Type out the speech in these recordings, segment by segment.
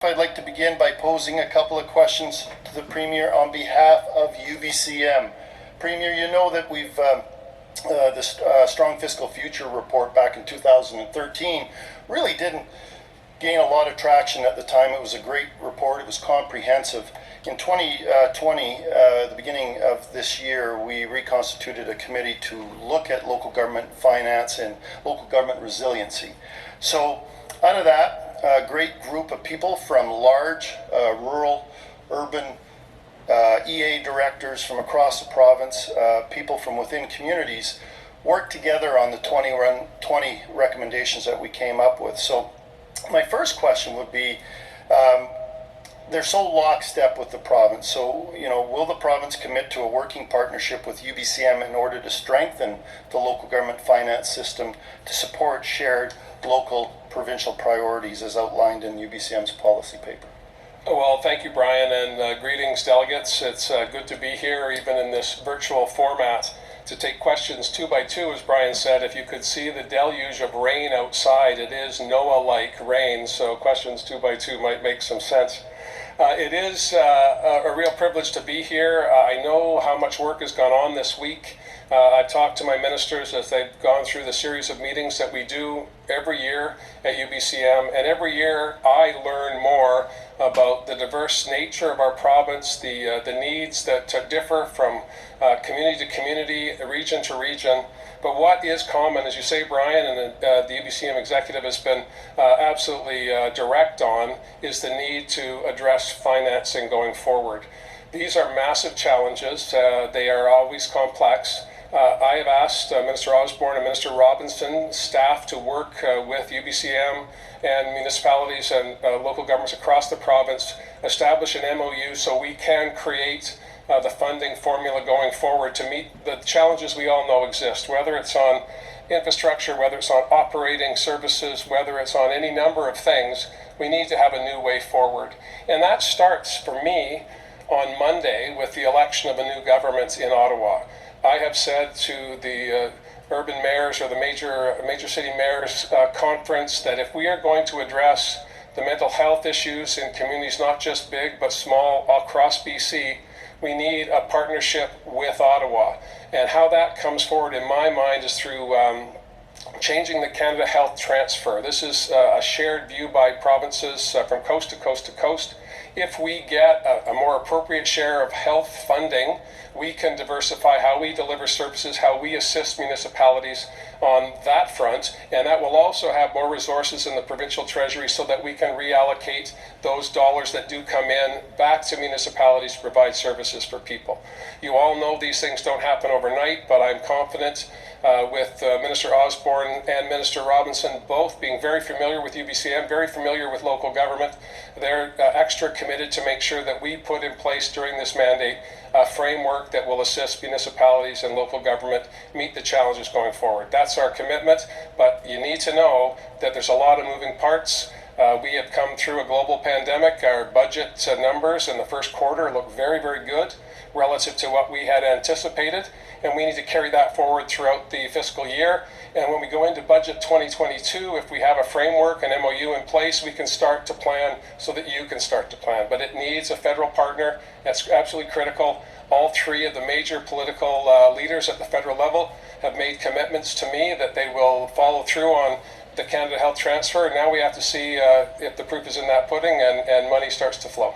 I'd like to begin by posing a couple of questions to the Premier on behalf of UBCM. Premier, you know that we've this Strong Fiscal Future report back in 2013 really didn't gain a lot of traction at the time. It was a great report. It was comprehensive. In 2020, the beginning of this year, we reconstituted a committee to look at local government finance and local government resiliency. So out of that, a great group of people from large, rural, urban EA directors from across the province, people from within communities, worked together on the 20 recommendations that we came up with. So my first question would be, they're so lockstep with the province. So, will the province commit to a working partnership with UBCM in order to strengthen the local government finance system to support shared local provincial priorities as outlined in UBCM's policy paper? Well, thank you, Brian, and greetings, delegates. It's good to be here, even in this virtual format, to take questions two by two, as Brian said. If you could see the deluge of rain outside, it is Noah-like rain, so questions two by two might make some sense. It is a real privilege to be here. I know how much work has gone on this week. I talked to my ministers as they've gone through the series of meetings that we do every year at UBCM, and every year I learn more about the diverse nature of our province, the needs that differ from community to community, region to region. But what is common, as you say, Brian, and the UBCM executive has been absolutely direct on, is the need to address financing going forward. These are massive challenges. They are always complex. I have asked Minister Osborne and Minister Robinson staff to work with UBCM and municipalities and local governments across the province, establish an MOU so we can create the funding formula going forward to meet the challenges we all know exist, whether it's on infrastructure, whether it's on operating services, whether it's on any number of things. We need to have a new way forward. And that starts for me on Monday with the election of a new government in Ottawa. I have said to the urban mayors or the major city mayors conference that if we are going to address the mental health issues in communities not just big but small across BC, we need a partnership with Ottawa. And how that comes forward in my mind is through changing the Canada Health Transfer. This is a shared view by provinces from coast to coast to coast. If we get a more appropriate share of health funding, we can diversify how we deliver services, how we assist municipalities on that front, and that will also have more resources in the provincial treasury so that we can reallocate those dollars that do come in back to municipalities to provide services for people. You all know these things don't happen overnight, but I'm confident with Minister Osborne and Minister Robinson both being very familiar with UBCM, very familiar with local government. They're extra committed to make sure that we put in place during this mandate a framework that will assist municipalities and local government meet the challenges going forward. That's our commitment, but you need to know that there's a lot of moving parts. We have come through a global pandemic. Our budget numbers in the first quarter look very, very good relative to what we had anticipated, and we need to carry that forward throughout the fiscal year. And when we go into budget 2022, if we have a framework, an MOU in place, we can start to plan so that you can start to plan. But it needs a federal partner. That's absolutely critical. All three of the major political leaders at the federal level have made commitments to me that they will follow through on the Canada Health Transfer. And now we have to see if the proof is in that pudding and money starts to flow.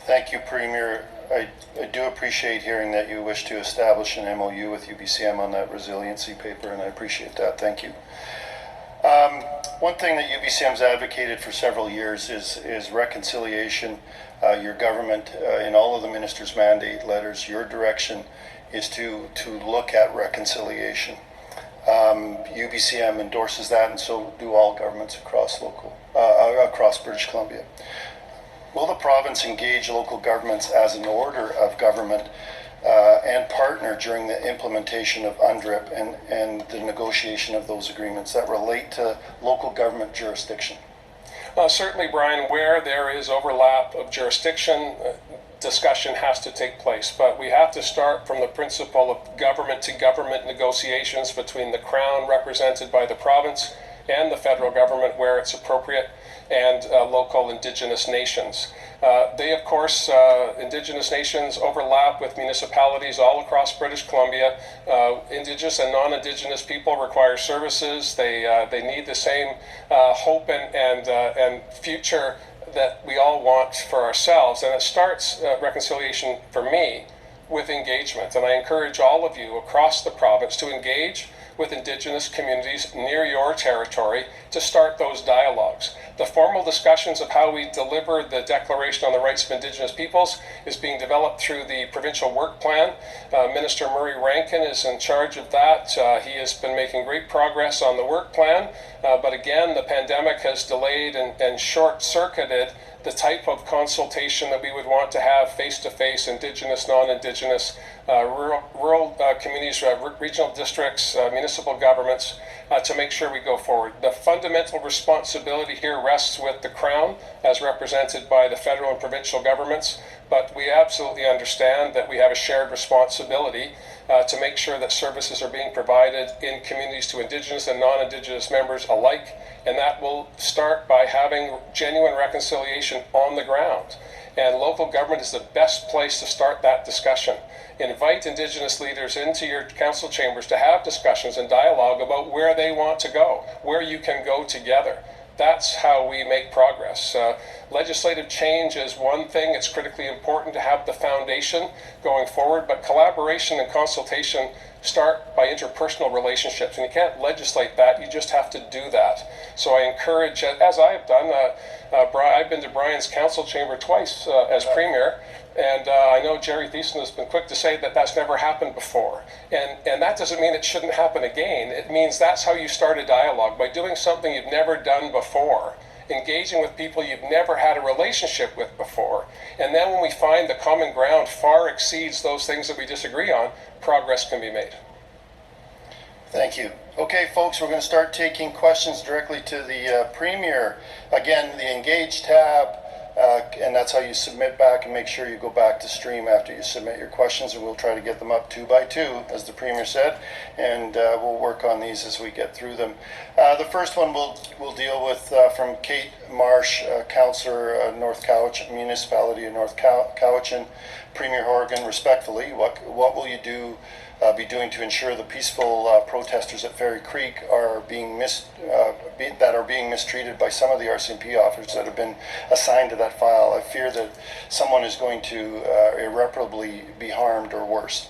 Thank you, Premier. I do appreciate hearing that you wish to establish an MOU with UBCM on that resiliency paper, and I appreciate that. Thank you. One thing that UBCM's advocated for several years is reconciliation. Your government, in all of the ministers' mandate letters, your direction is to look at reconciliation. UBCM endorses that, and so do all governments across British Columbia. Will the province engage local governments as an order of government and partner during the implementation of UNDRIP and the negotiation of those agreements that relate to local government jurisdiction? Certainly, Brian, where there is overlap of jurisdiction, discussion has to take place. But we have to start from the principle of government-to-government negotiations between the Crown, represented by the province, and the federal government where it's appropriate. and local Indigenous nations. They, of course, Indigenous nations overlap with municipalities all across British Columbia. Indigenous and non-Indigenous people require services. They need the same hope and future that we all want for ourselves. And it starts reconciliation for me with engagement. And I encourage all of you across the province to engage with Indigenous communities near your territory to start those dialogues. The formal discussions of how we deliver the Declaration on the Rights of Indigenous Peoples is being developed through the provincial work plan. Minister Murray Rankin is in charge of that. He has been making great progress on the work plan, but again, the pandemic has delayed and short-circuited the type of consultation that we would want to have face-to-face, Indigenous, non-Indigenous, rural communities, regional districts, municipal governments, to make sure we go forward. The fundamental responsibility here rests with the Crown, as represented by the federal and provincial governments, but we absolutely understand that we have a shared responsibility to make sure that services are being provided in communities to Indigenous and non-Indigenous members alike, and that will start by having genuine reconciliation on the ground. And local government is the best place to start that discussion. Invite Indigenous leaders into your council chambers to have discussions and dialogue about where they want to go, where you can go together. That's how we make progress. Legislative change is one thing. It's critically important to have the foundation going forward, but collaboration and consultation start by interpersonal relationships, and you can't legislate that, you just have to do that. So I encourage, as I have done, I've been to Brian's council chamber twice as Premier, and I know Jerry Thiessen has been quick to say that that's never happened before. And that doesn't mean it shouldn't happen again. It means that's how you start a dialogue, by doing something you've never done before, engaging with people you've never had a relationship with before. And then when we find the common ground far exceeds those things that we disagree on, progress can be made. Thank you. Okay, folks, we're going to start taking questions directly to the Premier. Again, the Engage tab, and that's how you submit back, and make sure you go back to stream after you submit your questions, and we'll try to get them up 2 by 2, as the Premier said, and we'll work on these as we get through them. The first one we'll deal with from Kate Marsh, Councillor, North Cowichan, Municipality of North Cowichan. Premier Horgan, respectfully, what will you be doing to ensure the peaceful protesters at Fairy Creek are being mistreated by some of the RCMP officers that have been assigned to that file? I fear that someone is going to irreparably be harmed or worse.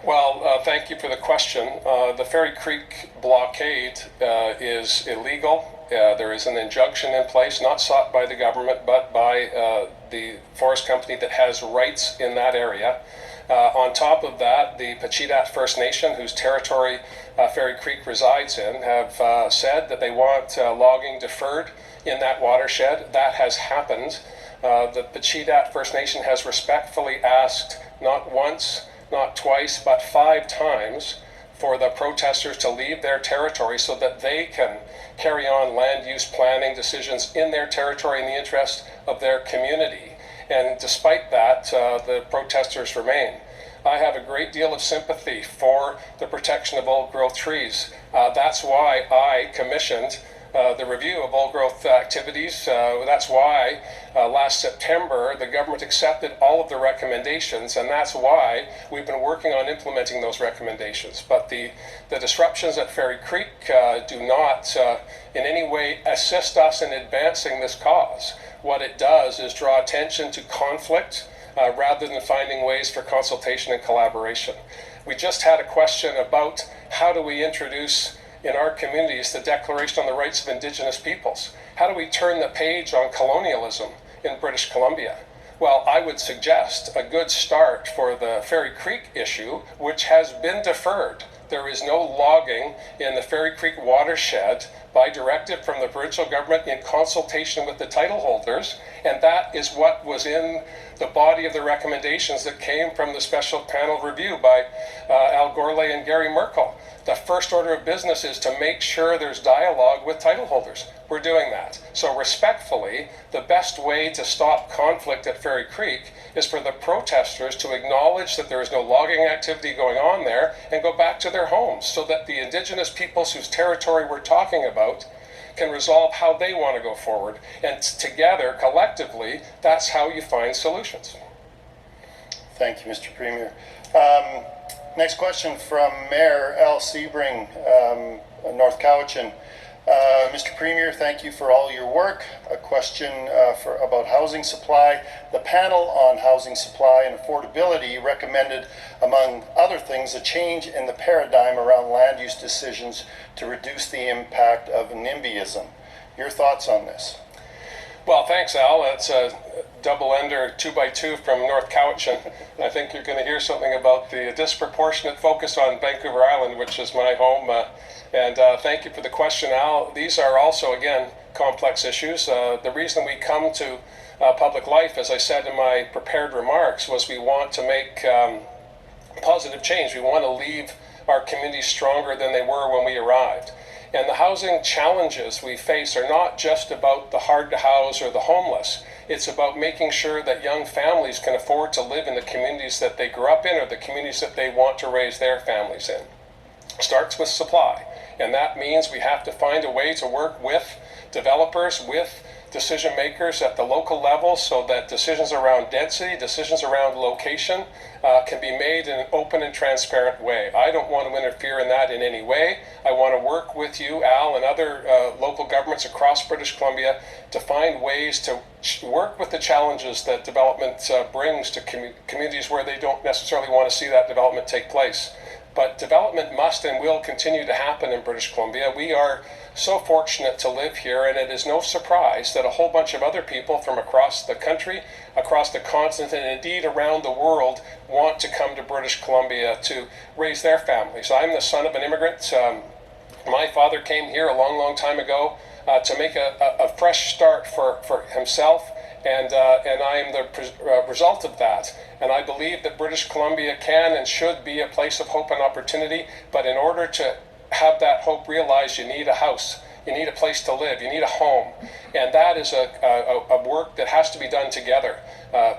Well, thank you for the question. The Fairy Creek blockade is illegal. There is an injunction in place, not sought by the government, but by the forest company that has rights in that area. On top of that, the Pacheedaht First Nation, whose territory Fairy Creek resides in, have said that they want logging deferred in that watershed. That has happened. The Pacheedaht First Nation has respectfully asked, not once, not twice, but 5 times, for the protesters to leave their territory so that they can carry on land use planning decisions in their territory in the interest of their community. And despite that, the protesters remain. I have a great deal of sympathy for the protection of old growth trees. That's why I commissioned the review of old growth activities. That's why last September the government accepted all of the recommendations, and that's why we've been working on implementing those recommendations. But the disruptions at Fairy Creek do not in any way assist us in advancing this cause. What it does is draw attention to conflict rather than finding ways for consultation and collaboration. We just had a question about how do we introduce in our communities the Declaration on the Rights of Indigenous Peoples. How do we turn the page on colonialism in British Columbia? Well, I would suggest a good start for the Fairy Creek issue, which has been deferred. There is no logging in the Fairy Creek watershed by directive from the provincial government in consultation with the title holders, and that is what was in the body of the recommendations that came from the special panel review by Al Gourlay and Gary Merkel. The first order of business is to make sure there's dialogue with title holders. We're doing that. So respectfully, the best way to stop conflict at Fairy Creek is for the protesters to acknowledge that there is no logging activity going on there and go back to their homes, so that the Indigenous peoples whose territory we're talking about can resolve how they want to go forward. And together, collectively, that's how you find solutions. Thank you, Mr. Premier. Next question from Mayor Al Sebring, North Cowichan. Mr. Premier, thank you for all your work. A question about housing supply. The panel on housing supply and affordability recommended, among other things, a change in the paradigm around land use decisions to reduce the impact of NIMBYism. Your thoughts on this? Well, thanks, Al. That's a double-ender 2x2 from North Cowichan. I think you're going to hear something about the disproportionate focus on Vancouver Island, which is my home. And thank you for the question, Al. These are also, again, complex issues. The reason we come to public life, as I said in my prepared remarks, was we want to make positive change. We want to leave our communities stronger than they were when we arrived. And the housing challenges we face are not just about the hard to house or the homeless. It's about making sure that young families can afford to live in the communities that they grew up in or the communities that they want to raise their families in. It starts with supply. And that means we have to find a way to work with developers, with decision makers at the local level so that decisions around density, decisions around location can be made in an open and transparent way. I don't want to interfere in that in any way. I want to work with you, Al, and other local governments across British Columbia to find ways to work with the challenges that development brings to communities where they don't necessarily want to see that development take place. But development must and will continue to happen in British Columbia. We are so fortunate to live here, and it is no surprise that a whole bunch of other people from across the country, across the continent, and indeed around the world want to come to British Columbia to raise their families. I'm the son of an immigrant. My father came here a long, long time ago to make a fresh start for himself, and I am the result of that. And I believe that British Columbia can and should be a place of hope and opportunity, but in order to have that hope realized, you need a house. You need a place to live. You need a home. And that is a work that has to be done together.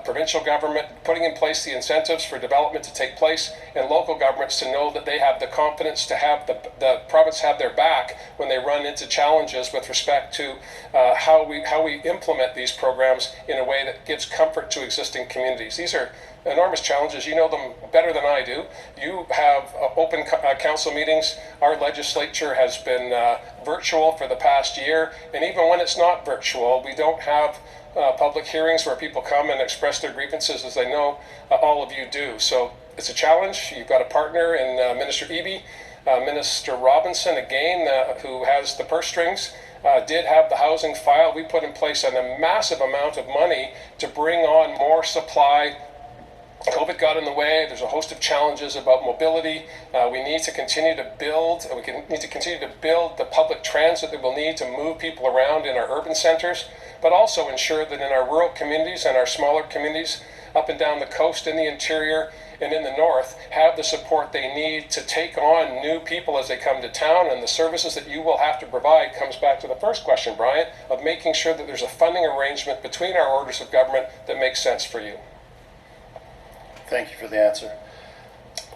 Provincial government putting in place the incentives for development to take place, and local governments to know that they have the confidence to have the province have their back when they run into challenges with respect to how we implement these programs in a way that gives comfort to existing communities. These are enormous challenges. You know them better than I do. You have open council meetings. Our legislature has been virtual for the past year, and even when it's not virtual, we don't have public hearings where people come and express their grievances, as I know all of you do. So it's a challenge. You've got a partner in Minister Eby, Minister Robinson, again, who has the purse strings, did have the housing file. We put in place a massive amount of money to bring on more supply. COVID got in the way. There's a host of challenges about mobility. We need to continue to build. Need to continue to build the public transit that we'll need to move people around in our urban centers, but also ensure that in our rural communities and our smaller communities up and down the coast, in the interior and in the north, have the support they need to take on new people as they come to town. And the services that you will have to provide comes back to the first question, Brian, of making sure that there's a funding arrangement between our orders of government that makes sense for you. Thank you for the answer.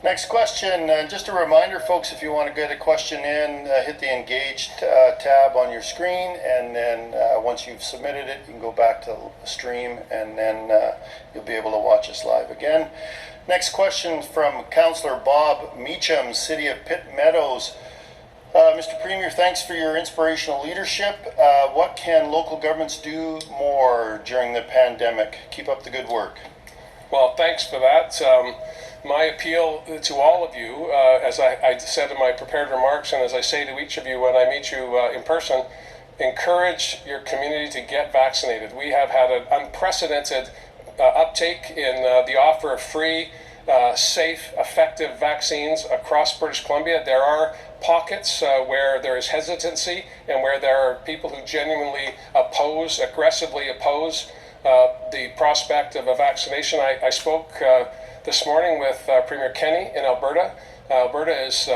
Next question, just a reminder, folks, if you want to get a question in, hit the Engaged tab on your screen, and then once you've submitted it, you can go back to the stream, and then you'll be able to watch us live again. Next question from Councillor Bob Meacham, City of Pitt Meadows. Mr. Premier, thanks for your inspirational leadership. What can local governments do more during the pandemic? Keep up the good work. Well, thanks for that. My appeal to all of you, as I said in my prepared remarks, and as I say to each of you when I meet you in person, encourage your community to get vaccinated. We have had an unprecedented uptake in the offer of free, safe, effective vaccines across British Columbia. There are pockets where there is hesitancy and where there are people who genuinely aggressively oppose the prospect of a vaccination. I spoke this morning with Premier Kenney in Alberta. Alberta is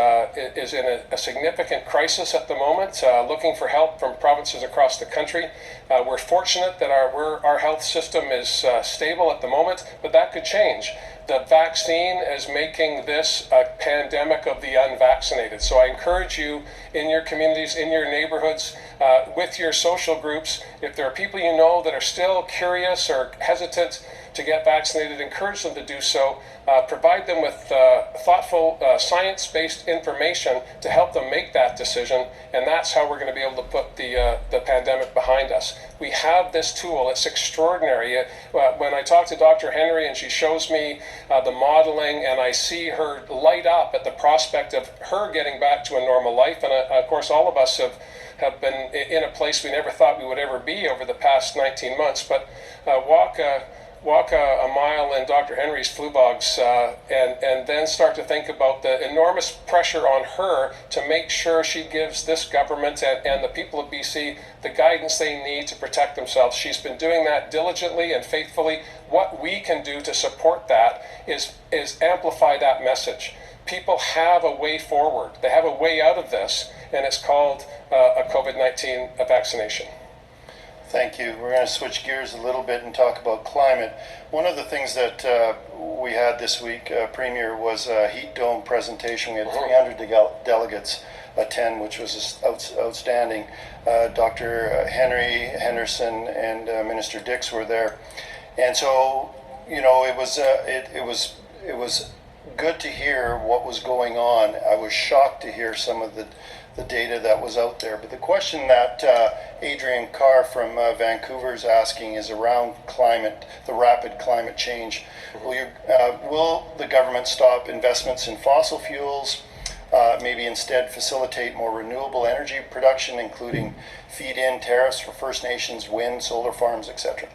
in a significant crisis at the moment, looking for help from provinces across the country. We're fortunate that our health system is stable at the moment, but that could change. The vaccine is making this a pandemic of the unvaccinated. So I encourage you in your communities, in your neighborhoods, with your social groups. If there are people you know that are still curious or hesitant to get vaccinated, encourage them to do so. Provide them with thoughtful, science-based information to help them make that decision, and that's how we're going to be able to put the pandemic behind us. We have this tool. It's extraordinary. When I talk to Dr. Henry and she shows me the modeling, and I see her light up at the prospect of her getting back to a normal life, and of course all of us have been in a place we never thought we would ever be over the past 19 months, but walk a mile in Dr. Henry's flu bogs and then start to think about the enormous pressure on her to make sure she gives this government and the people of BC the guidance they need to protect themselves. She's been doing that diligently and faithfully. What we can do to support that is amplify that message. People have a way forward. They have a way out of this, and it's called a COVID-19 vaccination. Thank you. We're going to switch gears a little bit and talk about climate. One of the things that we had this week, Premier, was a heat dome presentation. We had 300 delegates attend, which was outstanding. Dr. Henderson and Minister Dix were there, and so it was good to hear what was going on. I was shocked to hear some of the data that was out there. But the question that Adrian Carr from Vancouver is asking is around climate, the rapid climate change. Will the government stop investments in fossil fuels, maybe instead facilitate more renewable energy production, including feed-in tariffs for First Nations, wind, solar farms, etc.?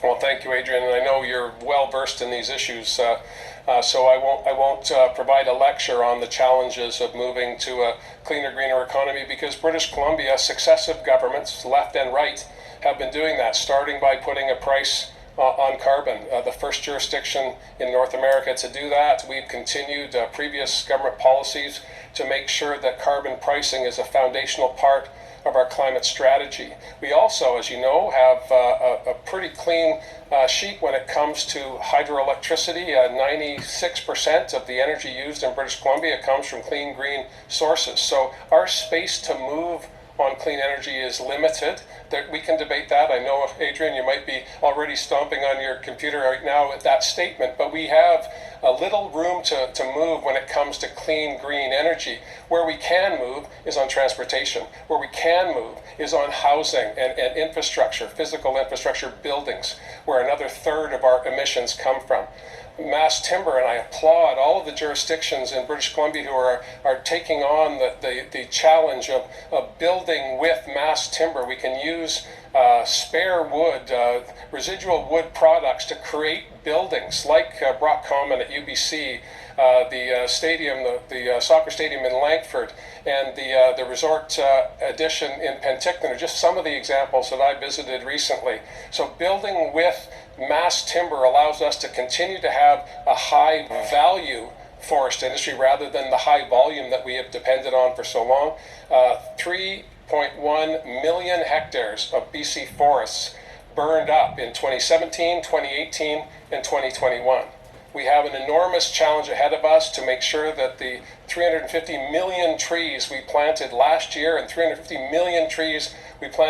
Well, thank you, Adrian, and I know you're well versed in these issues, so I won't provide a lecture on the challenges of moving to a cleaner, greener economy, because British Columbia, successive governments, left and right, have been doing that, starting by putting a price on carbon. The first jurisdiction in North America to do that. We've continued previous government policies to make sure that carbon pricing is a foundational part of our climate strategy. We also, as you know, have a pretty clean sheet when it comes to hydroelectricity. 96% of the energy used in British Columbia comes from clean, green sources. So our space to move on clean energy is limited. We can debate that. I know, Adrian, you might be already stomping on your computer right now with that statement, but we have a little room to move when it comes to clean, green energy. Where we can move is on transportation. Where we can move is on housing and infrastructure, physical infrastructure, buildings, where another third of our emissions come from. Mass timber, and I applaud all of the jurisdictions in British Columbia who are taking on the challenge of building with mass timber. We can use spare wood, residual wood products to create buildings like Brock Common at UBC, the stadium, the soccer stadium in Langford, and the resort addition in Penticton are just some of the examples that I visited recently. So building with mass timber allows us to continue to have a high value forest industry rather than the high volume that we have depended on for so long. 3.1 million hectares of BC forests burned up in 2017, 2018, and 2021. We have an enormous challenge ahead of us to make sure that the 350 million trees we planted last year and 350 million trees we planted